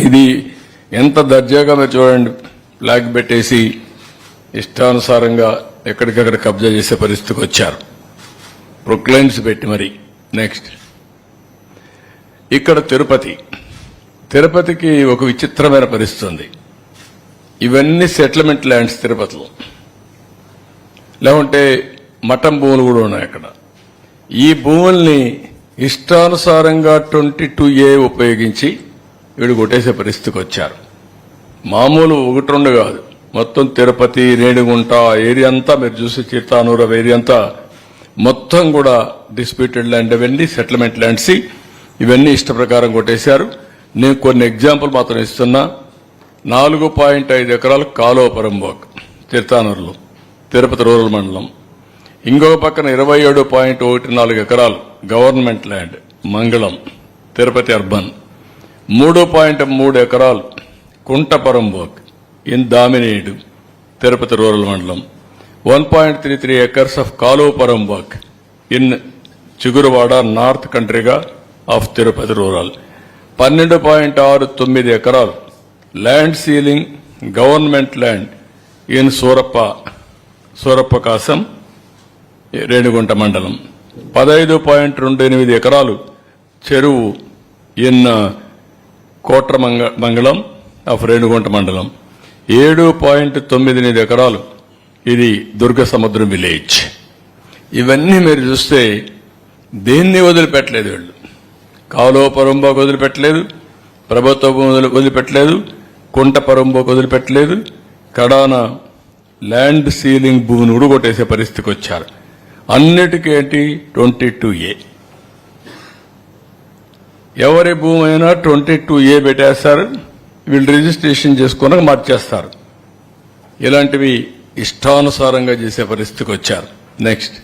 ఇది ఎంత దర్జాగా మీరు చూడండి, ఫ్లాగ్ పెట్టేసి ఇష్టానుసారంగా ఎక్కడికక్కడ కబ్జా చేసే పరిస్థితికి వచ్చారు, ప్రొక్లైన్స్ పెట్టి మరి. నెక్స్ట్ ఇక్కడ తిరుపతికి ఒక విచిత్రమైన పరిస్థితి ఉంది. ఇవన్నీ సెటిల్మెంట్ ల్యాండ్స్ తిరుపతిలో, లేకుంటే మఠం భూములు కూడా ఉన్నాయి అక్కడ. ఈ భూముల్ని ఇష్టానుసారంగా 22A ఉపయోగించి వీడు కొట్టేసే పరిస్థితికి వచ్చారు. మామూలు 1-2 కాదు, మొత్తం తిరుపతి, రేణిగుంట ఏరియా అంతా మీరు చూసి, చిత్తానూరు ఏరియా అంతా మొత్తం కూడా డిస్ప్యూటెడ్ ల్యాండ్, అవన్నీ సెటిల్మెంట్ ల్యాండ్స్. ఇవన్నీ ఇష్ట ప్రకారం కొట్టేశారు. నేను కొన్ని ఎగ్జాంపుల్ మాత్రం ఇస్తున్నా. 4.5 ఎకరాలు కాలువపురంబోక్ చిత్తానూరులో, తిరుపతి రూరల్ మండలం. ఇంకొక పక్కన 27.14 ఎకరాలు గవర్నమెంట్ ల్యాండ్ మంగళం, తిరుపతి అర్బన్. 3.3 ఎకరాలు కుంటపరంబోక్ ఇన్ దామినేడు, తిరుపతి రూరల్ మండలం. 1.33 acres ఆఫ్ కాలువపురంబోక్ ఇన్ చిగురువాడ, నార్త్ కంట్రీగా ఆఫ్ తిరుపతి రూరల్. 12.69 ఎకరాలు land ceiling government land in Surappa Kasam, Renigunta మండలం. 15.28 ఎకరాలు చెరువు ఇన్ కోట్ర మంగళం ఆఫ్ రేణిగుంట మండలం. 7.98 ఎకరాలు ఇది దుర్గ సముద్రం విలేజ్. ఇవన్నీ మీరు చూస్తే దేన్ని వదిలిపెట్టలేదు వీళ్ళు. కాలువపురంబోక్ వదిలిపెట్టలేదు, ప్రభుత్వ భూములు వదిలిపెట్టలేదు, కుంటపరంబోక్ వదిలిపెట్టలేదు, కడాన ల్యాండ్ సీలింగ్ భూమిని ఉడగొట్టేసే పరిస్థితికి వచ్చారు. అన్నిటికేంటి 22A. ఎవరి భూమి అయినా 22A పెట్టేస్తారు, వీళ్ళు రిజిస్ట్రేషన్ చేసుకున్నాక మార్చేస్తారు. ఇలాంటివి ఇష్టానుసారంగా చేసే పరిస్థితికి వచ్చారు. నెక్స్ట్